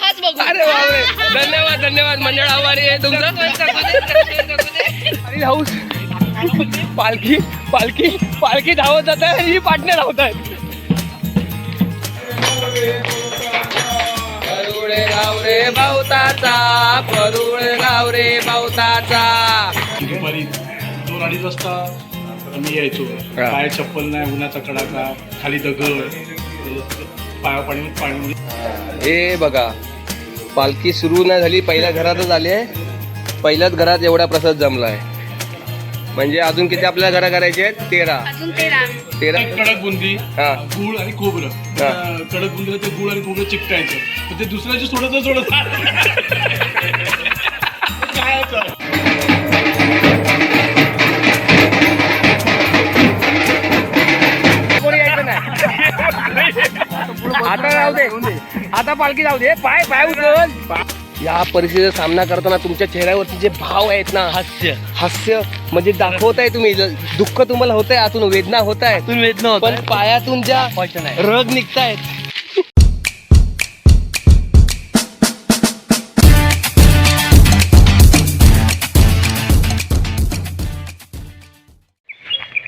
हाच बघू. अरे बापरे, धन्यवाद धन्यवाद, मंडळ आभारी आहे तुमचं. आणि हाऊस पालखी पालखी पालखी धावत जात आहे, ही पाटणे धावत आहेत. परुळे गाव रे बावताचा, परुळे गाव रे बावताचा. दुपारी 2-2:30 वाजता मी यायचो. पाय चप्पल नाही, उन्हाचा कडाका, खाली दगड, पाया पाणी. हे बघा, पालखी सुरू नाही झाली, पहिल्या घरातच आली आहे. पहिल्याच घरात एवढा प्रसाद जमलाय. म्हणजे अजून किती आपल्या घरा करायचे आहेत? 13. अजून 13. कडक बुंदी, हा. गुळ आणि खोबरं. कडक बुंदीला ते गुळ आणि खोबरं चिकटायचं, पण ते दुसऱ्याची सोडत काय आता राहू दे, आता पालखी जाऊ दे. पाय पाय उचल. या परिस्थितीचा सामना करताना तुमच्या चेहऱ्यावरती जे भाव आहेत ना, हास्य हास्य म्हणजे दाखवताय तुम्ही. दुःख तुम्हाला होतंय, आतून वेदना होत आहे, पण पायातून ज्या रग निघतायत.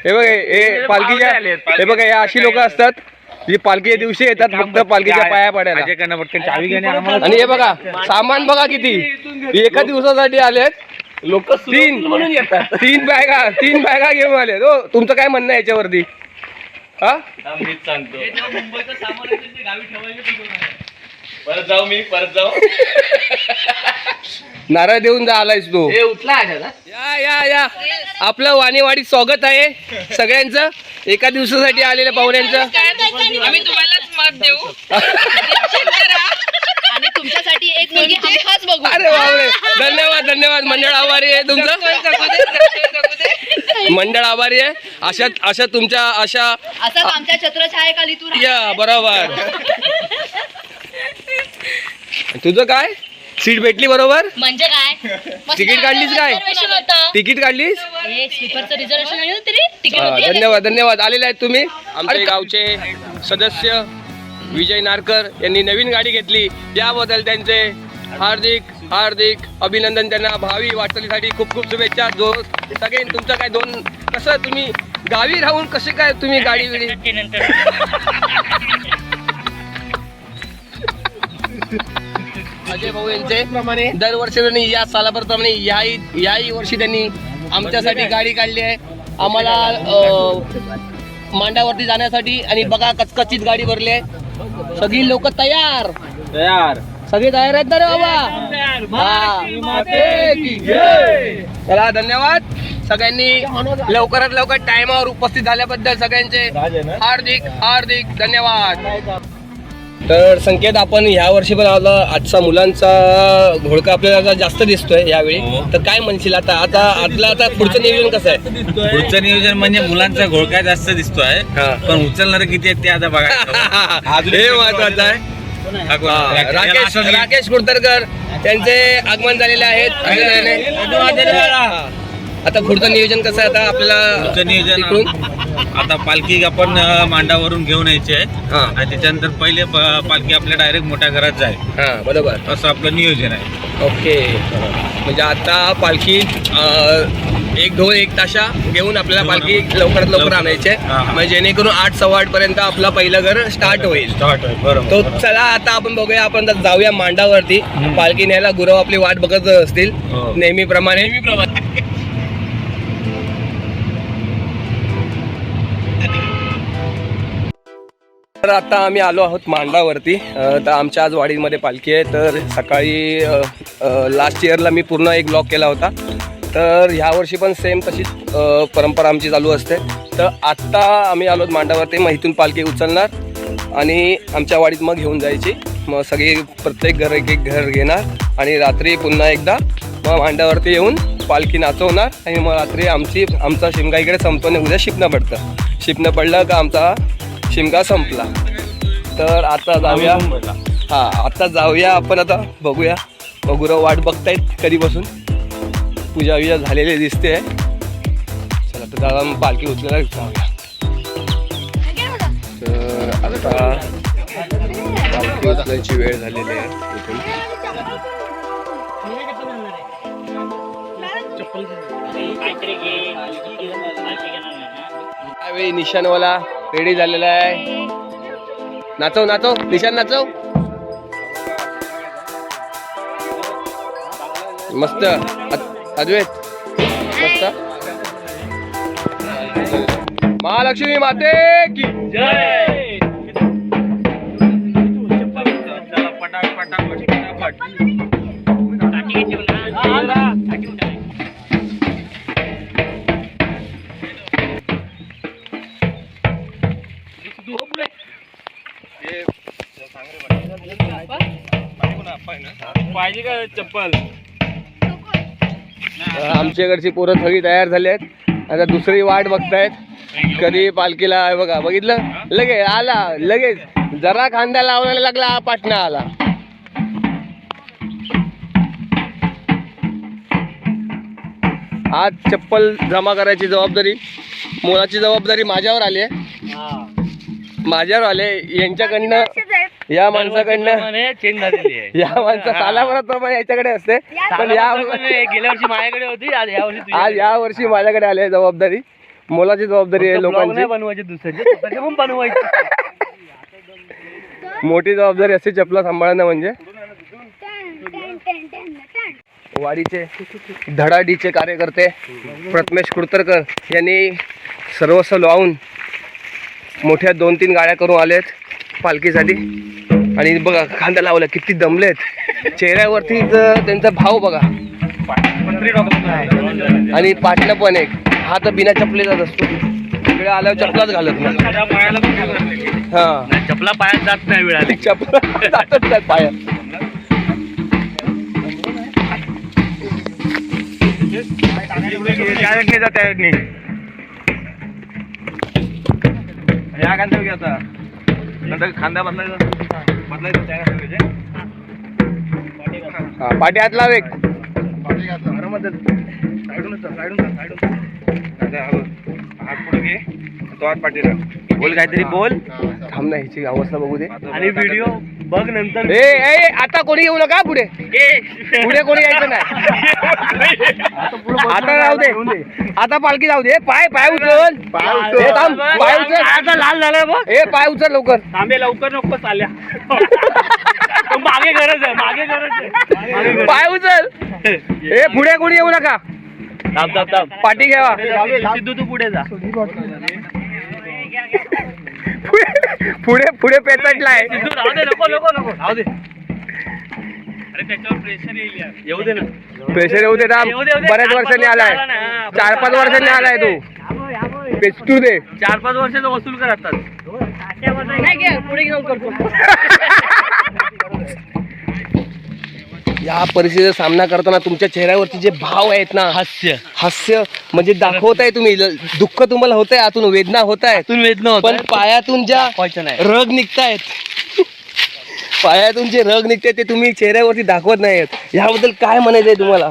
हे बघ, हे पालखीच्या, हे बघा, या अशी लोक असतात जी पालखीच्या दिवशी येतात फक्त पालखीच्या पाया पडायला. आणि हे बघा, सामान बघा किती, एका दिवसासाठी आलेत लोक. तीन बॅगा घेऊन आलेत. हो, तुमचं काय म्हणणं आहे याच्यावरती? हा, नारळ देऊन जा आलायस तू. या या या, आपलं वाणीवाडीत स्वागत आहे सगळ्यांचं, एका दिवसासाठी आलेल्या पाहुण्यांचं. आम्ही तुम्हालाच मत देऊ आणि तुमच्यासाठी एक मुलगी हाच बघू. अरे बापरे, धन्यवाद धन्यवाद, मंडळ आभारी आहे तुमचं. मंडळ आभारी आहे. अशा तुमच्या असं आमच्या छत्रछायेखाली तू राहा. या बरोबर. तुझं काय सीट भेटली बरोबर? म्हणजे काय, तिकीट काढलीस काय? तिकीट काढलीस? स्लीपरचं रिझर्वेशन आहे तरी तिकीट हा, होती. धन्यवाद धन्यवाद. आलेले आहेत तुम्ही. आमचे गावचे सदस्य विजय नारकर यांनी नवीन गाडी घेतली, याबद्दल त्यांचे हार्दिक हार्दिक अभिनंदन. त्यांना भावी वाटचालीसाठी खूप खूप शुभेच्छा. जो सगळे तुमचं काय दोन, कसं तुम्ही गावी राहून कसे काय तुम्ही गाडी बिडी अजय भाऊ यांचे प्रमाणे दरवर्षी त्यांनी या सालाप्रमाणे याही वर्षी त्यांनी आमच्यासाठी गाडी काढली आहे. आम्हाला मांडावरती जाण्यासाठी. आणि बघा, कचकचीत गाडी भरली आहे. सगळी लोक तयार सगळे तयार आहेत ना रे बाबा? चला, धन्यवाद सगळ्यांनी लवकरात लवकर टाइमावर उपस्थित झाल्याबद्दल सगळ्यांचे हार्दिक हार्दिक धन्यवाद. तर संकेत, आपण ह्या वर्षी पण आजचा मुलांचा घोळका आपल्याला जास्त दिसतोय यावेळी, तर काय म्हणशील? आता पुढचं नियोजन कसं आहे? पुढचं नियोजन म्हणजे मुलांचा घोळका जास्त दिसतोय, पण उचलणार किती आहेत ते आता बघा. हे महत्वाचं आहे. राकेश कुडतरकर त्यांचे आगमन झालेले आहेत. आता पुढचं नियोजन कसं आहे? आता आपल्याला नियोजन आता पालखी आपण मांडावरून घेऊन यायची आहे आणि त्याच्यानंतर पहिले पालखी आपल्या डायरेक्ट मोठ्या घरात जाईल. हा, बरोबर, असं आपलं नियोजन आहे. ओके. म्हणजे आता पालखी एक ढोल एक ताशा घेऊन आपल्याला पालखी लवकरात लवकर आणायची आहे, म्हणजे जेणेकरून 8-8:15 पर्यंत आपलं पहिलं घर स्टार्ट होईल. बरोबर. तो चला, आता आपण बघूया, आपण जाऊया मांडावरती. पालखी न्यायला गुरव आपली वाट बघत असतील नेहमीप्रमाणे. तर आता आम्ही आलो आहोत मांडावरती. तर आमच्या आज वाडीमध्ये पालखी आहे. तर सकाळी लास्ट इयरला मी पूर्ण एक ब्लॉग केला होता. तर ह्या वर्षी पण सेम तशीच परंपरा आमची चालू असते. तर आत्ता आम्ही आलो मांडावरती. मग इथून पालखी उचलणार आणि आमच्या वाडीत मग घेऊन जायची. मग सगळी प्रत्येक घर एक घर घेणार आणि रात्री पुन्हा एकदा मग मांडावरती येऊन पालखी नाचवणार. आणि मग रात्री आमचा शिमगा इकडे संपतो आणि उद्या शिपणं पडतं. शिपणं पडलं का आमचा शिमगा संपला. तर आता जाऊया. आता जाऊया आपण. आता बघूया. गुरव वाट बघतायत कधीपासून. पूजा विजा झालेली दिसते. चला, तर दादा पालखी उचलायला जाऊया. तर आता पालखी पोहोचण्याची वेळ झालेली आहे इथून. त्यावेळी निशाणवाला रेडी झालेला आहे. नाचव नाचव निशाण नाचव. मस्त अद्वैत मस्त. महालक्ष्मी माते की जय. चला पटाक पटाक पटापट. पाहिजे का चप्पल? आमच्याकडची पोरं सगळी तयार झाली आहेत. आता दुसरी वाट बघतायत कधी पालखीला. आहे बघा, बघितलं लगेच आला. लगेच जरा खांदा लावायला लागला हा पाटणा आला. आज चप्पल जमा करायची जबाबदारी, मोलाची जबाबदारी माझ्यावर आली आहे. माझ्यावर आले. यांच्याकडनं या माणसाकडनं चेंज झालेली आहे. या माणसा सालाभरात प्रमाणे याच्याकडे असते, पण या गेल्या वर्षी माझ्याकडे होती, आज या वर्षी माझ्याकडे आली आहे जबाबदारी. मोलाची जबाबदारी आहे लोकांची. बनवायचे दुसऱ्याचे पण बनवायचे. मोठी जबाबदारी असते चपला सांभाळणं म्हणजे. वाडीचे धडाडीचे कार्यकर्ते प्रथमेश कुडतरकर यांनी सर्वस्व लावून मोठ्या 2-3 गाड्या करून आलेत पालखीसाठी. आणि बघा खांदा लावला, किती दमलेत. चेहऱ्यावरती त्यांचा भाव बघा. आणि पाटणं पण एक. हा तर बिना चपलेचाच असतो. इकडे आल्यावर चपलाच घालत नाही. हा चपला पायात जात नाही वेळा. चपला जातच नाही पायात. या कांदा घ्यायचा नंतर खांदा बदलायचा पाठी हात लाव एक. हात पुढे घे, तो हात पाठीला बोल, काहीतरी बोल. थांब ना, ह्याची अवस्था बघू दे. आणि व्हिडिओ बघ नंतर. ए आता कोणी येऊ नका पुढे. पुढे कोणी यायचं नाही. आता जाऊ दे, आता पालखी जाऊ दे. पाय पाय उचल. ए, थांब, पाय उचल. आता लाल झालाय बघ. ए पाय उचल लवकर. थांबे लवकर नको चालल्या. मागे गरज आहे, मागे गरज आहे. पाय उचल. ए पुढे कोणी येऊ नका. थांब थांब थांब. पाठी घ्यावा. सिद्धू तू पुढे जा. पुढे पुढे पेचटलाय. सिद्धू राहू दे, नको नको नको राहू दे. अरे त्याच्यावर प्रेशर येईल यार. येऊ दे ना. प्रेशर येऊ दे. थांब, बऱ्याच वर्षांनी आलाय. 4-5 वर्षांनी आलाय तू. पेचटू दे. 4-5 वर्षाचं वसूल करतात. या परिस्थितीचा सामना करताना तुमच्या चेहऱ्यावरती जे भाव आहेत ना, हास्य म्हणजे दाखवताय तुम्ही. दुःख तुम्हाला होतंय, आतून वेदना होत आहेत, वेदना पण पायातून ज्या रग निघतायत, पायातून जे रग निघते ते तुम्ही चेहऱ्यावरती दाखवत नाहीत. याबद्दल काय म्हणायचंय तुम्हाला?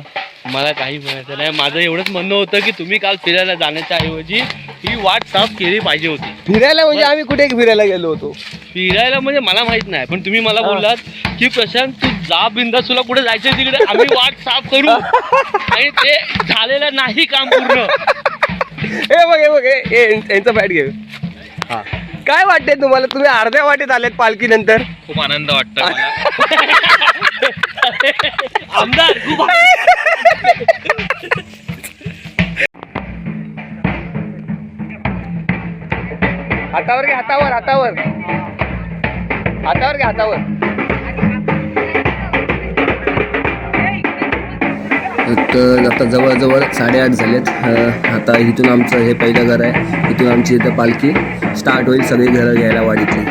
मला काही म्हणायचं नाही. माझं एवढंच म्हणणं होतं की तुम्ही काल फिरायला जाण्याच्या ऐवजी ही वाट साफ केली पाहिजे होती. फिरायला म्हणजे आम्ही कुठे फिरायला गेलो होतो? फिरायला म्हणजे मला माहित नाही, पण तुम्ही मला बोललात की प्रशांत तू जा बिंदास, तुला कुठे जायचं तिकडे आम्ही वाट साफ करू. आणि ते झालेलं नाही काम पूर्ण. हे बघ यांचं बॅट घे. काय वाटतंय तुम्हाला? तुम्ही अर्ध्या वाटेत आलेत पालखी नंतर. खूप आनंद वाटतो आमदार. हातावर घे, हातावर हातावर हातावर घे, हातावर. तर आता जवळजवळ 8:30 झालेत. आता इथून आमचं हे पहिलं घर आहे. इथून आमची इथं पालखी स्टार्ट होईल. सगळी घरं घ्यायला वाडीतली.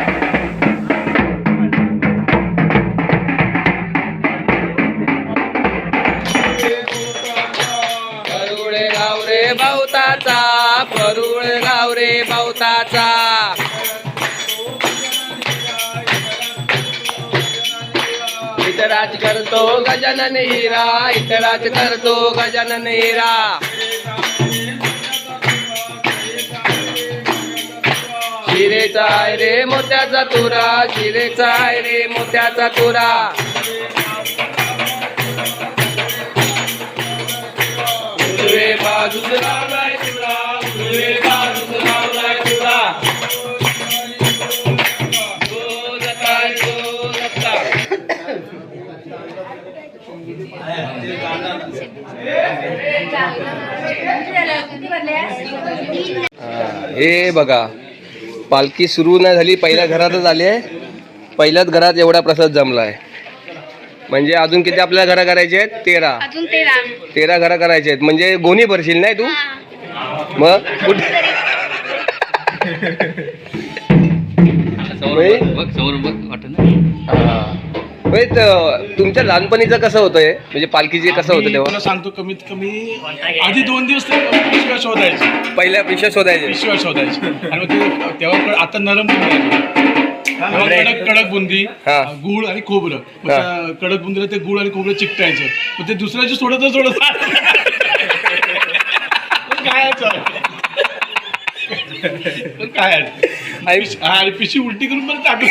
परुळ गाव रे बावताचा, परुळ गाव रे बावताचा. इथं राज करतो गजानन हिरा, इथं राज करतो गजानन हिरा. शिरेचा आहे रे मोत्याचा तुरा, शिरेचा आहे रे मोत्याचा तुरा. उजवे बाजूस लावलाय तुरा, उजवे बाजूस लावलाय तुरा. हे बघा, पालखी सुरू नाही झाली, पहिल्या घरातच आली आहे. पहिल्याच घरात एवढा प्रसाद जमलाय. म्हणजे अजून किती आपल्याला घरं करायचे आहेत? 13. अजून 13 घरं करायचे आहेत. म्हणजे गोणी भरशील नाही तू? मग कुठे तुमच्या लहानपणीचं कसं होतंय? म्हणजे पालखीचे कसं होतं तेव्हा? तुला सांगतो, कमीत कमी आधी 2 दिवस तरी पिशव्या शोधायचे, पहिल्या पिशव्या शोधायचे. पिशव्या शोधायचे. आणि मग ते तेव्हा आता नरम बुंदी आली. तेव्हा कडक बुंदी, हा. गुळ आणि खोबरं. मग त्या कडक बुंदीला ते गुळ आणि खोबरं चिकटायचं. मग ते दुसऱ्याची सोडत काय आणि पिशवी उलटी करून पण टाकून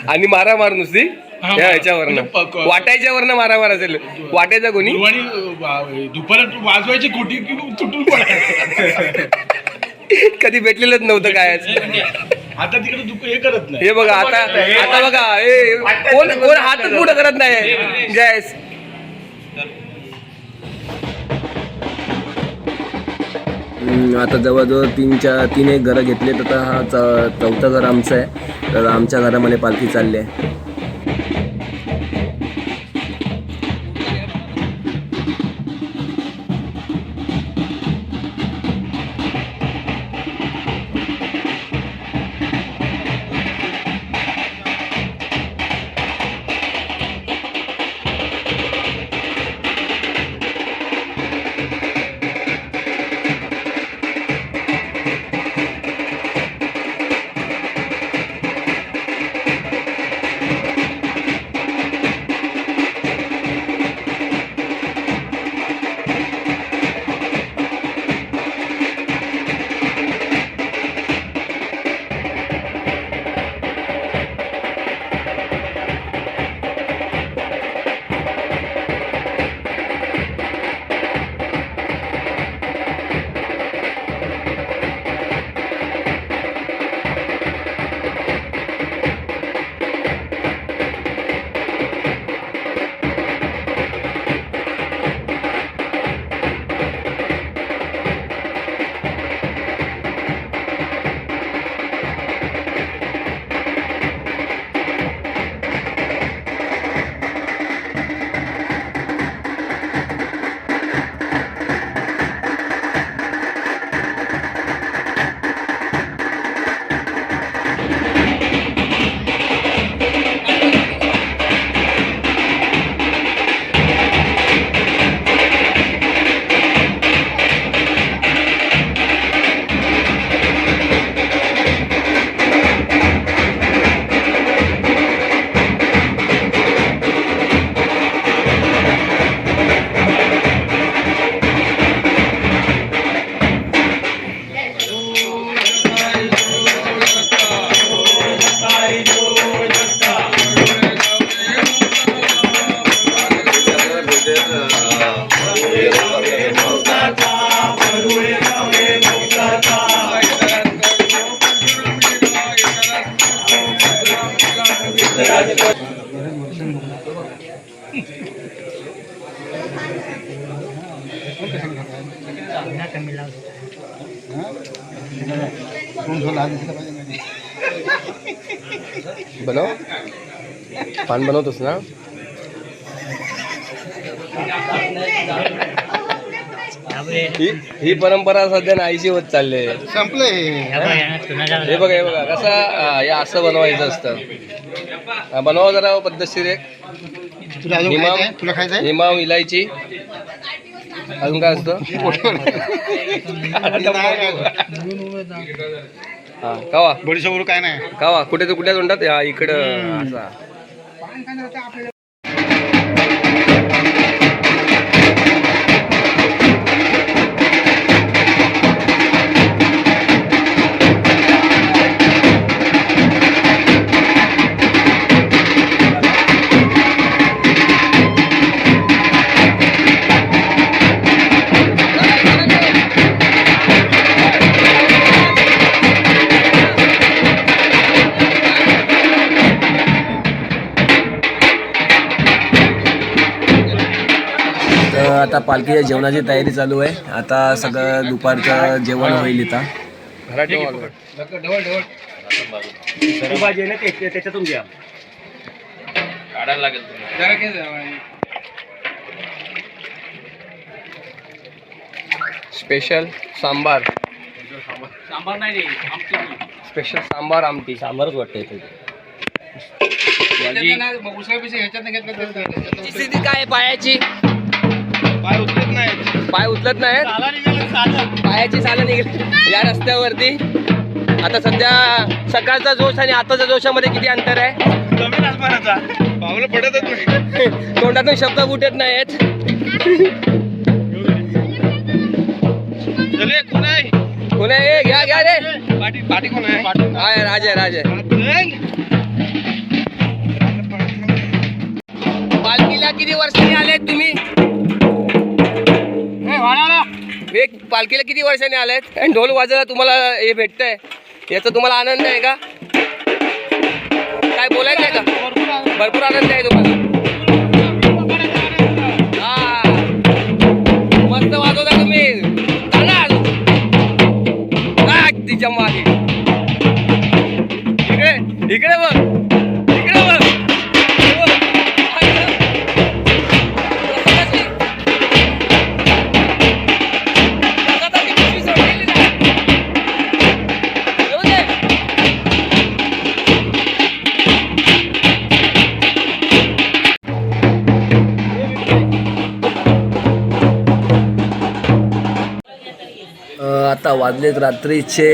आणि मारामार नुसती ह्याच्यावरनं वाटायच्यावरनं मारामार असेल. वाटायचा कोणी आणि दुपारात वाजवायची खोटी की तुटून पडायचं. कधी भेटलेलंच नव्हतं काय. आता तिकडे हे करत नाही. हे बघा आता बघा, कोण हातच पुढं करत नाही. जयस आता जवळजवळ 3 एक घरं घेतलेत. आता हा चौथं घर आमचं आहे. तर आमच्या घरामध्ये पालखी चालली आहे. बनव, पान बनवतोस ना? ही परंपरा सध्या नाहीशी होत चालली आहे. संपले. हे बघा कसं हे असं बनवायचं असतं. बनवा जरा पद्धतशीर. एक तुला खायचंय? हिमाम, इलायची, अजून काय असतं? हा कावा, बडीशेप काय नाही. कावा कुठे तोंडात. हा इकडं असा. आता पालखीच्या जेवणाची तयारी चालू आहे. आता सगळं दुपारचं जेवण होईल इथं. त्याच्यातून घ्या काढायला लागेल स्पेशल सांबार, सांबार नाही स्पेशल सांबार आमटी. सांबारच वाटतंय स्थिती काय पायाची? पाय उचलत नाही. पाय उचलत नाहीत, पायाची सालं निघाली या रस्त्यावरती. आता सध्या सकाळचा जोश आणि आताच्या जोशामध्ये किती अंतर आहे? जमीन आसमानाचा पावलं पडतच नाही. तोंडातून शब्द फुटत नाहीत. चले कोण आहे? कोण आहे? घ्या घ्या रे. पाटी पाटी कोण आहे? आहे राज आहे, राज आहे. पालखीला किती वर्षांनी आलेत तुम्ही? एक पालखीला किती वर्षांनी आलेत आणि ढोल वाजायला तुम्हाला हे भेटतंय, याचा तुम्हाला आनंद आहे का? काय बोलायचं आहे का? भरपूर आनंद आहे तुम्हाला. हा मस्त वाजवता तुम्ही. तिच्या मागे इकडे इकडे बघ, इकडे बघ. आता वाजलेत रात्रीचे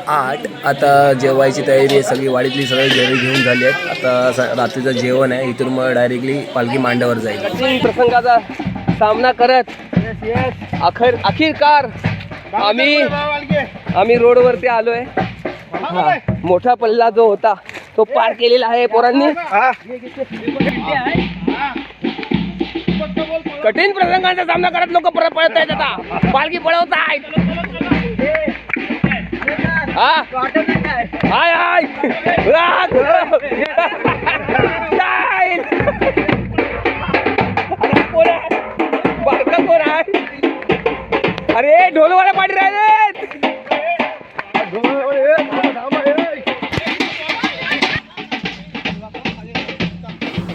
8. आता जेवायची तयारी आहे. सगळी वाडीतली सगळी घरी घेऊन झाली आहेत. आता रात्रीचं जेवण आहे. इथून मग डायरेक्टली पालखी मांड्यावर जाईल. प्रसंगाचा सामना करत अखेरकार आम्ही रोडवरती आलो आहे. मोठा पल्ला जो होता तो पार केलेला आहे पोरांनी. कठीण प्रसंगांचा सामना करत लोक परत पळत आहेत. आता पालखी पळवत आहेत. हाय हाय बारका कोण आहे? अरे ढोलवाला पाठी राहिलेत.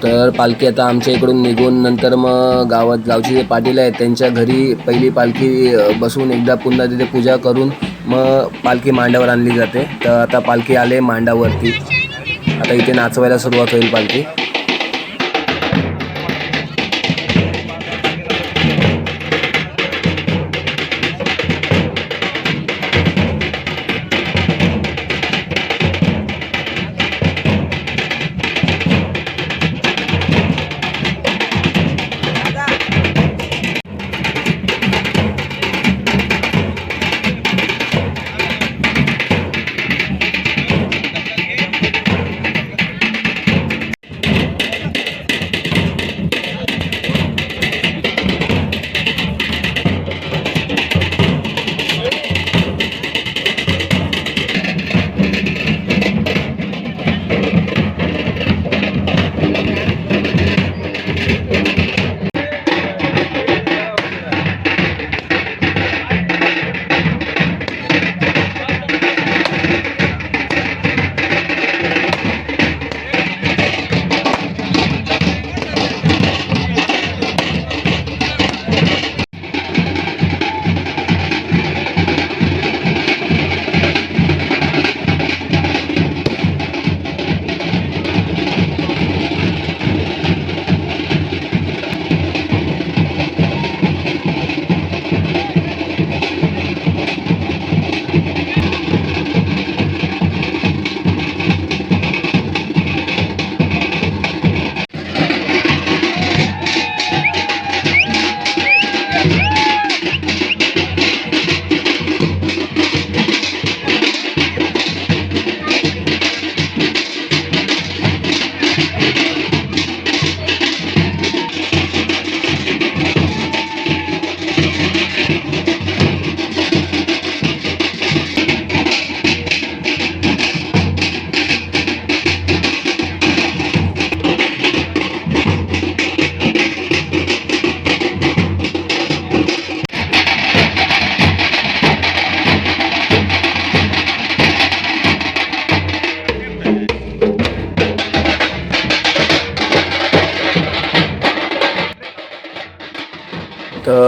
तर पालखी आता आमच्या इकडून निघून नंतर मग गावचे जे पाटील आहेत त्यांच्या घरी पहिली पालखी बसून एकदा पुन्हा तिथे पूजा करून मग पालखी मांड्यावर आणली जाते. तर आता पालखी आले मांडावरती. आता इथे नाचवायला सुरुवात होईल पालखी.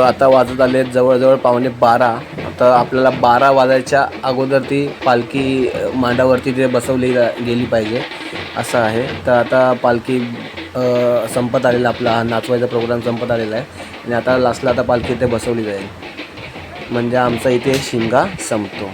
आता वाजत आले जवळजवळ 11:15. आता आपल्याला 12 वाजायच्या अगोदर ती पालखी मांडावरती ते बसवली गेली पाहिजे असं आहे. तर आता पालखी संपत आलेला, आपला हा नाचवायचा प्रोग्राम संपत आलेला आहे आणि आता लास्टला आता पालखी इथे बसवली जाईल, म्हणजे आमचा इथे शिमगा संपतो.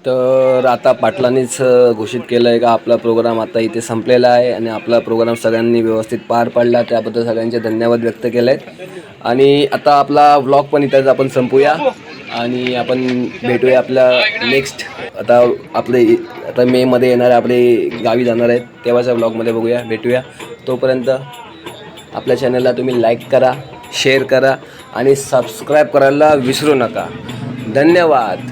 तर आता पाटलांनीच घोषित केलं आहे का आपला प्रोग्राम आता इथे संपलेला आहे आणि आपला प्रोग्राम सगळ्यांनी व्यवस्थित पार पाडला, त्याबद्दल सगळ्यांचे धन्यवाद व्यक्त केले आहेत. आणि आता आपला व्लॉग पण इथेच आपण संपूया आणि आपण भेटूया आपल्या नेक्स्ट, आता मेमध्ये येणारे आपले गावी जाणार आहेत तेव्हाच्या व्लॉगमध्ये बघूया, भेटूया. तोपर्यंत आपल्या चॅनलला तुम्ही लाईक करा, शेअर करा आणि सबस्क्राईब करायला विसरू नका. धन्यवाद.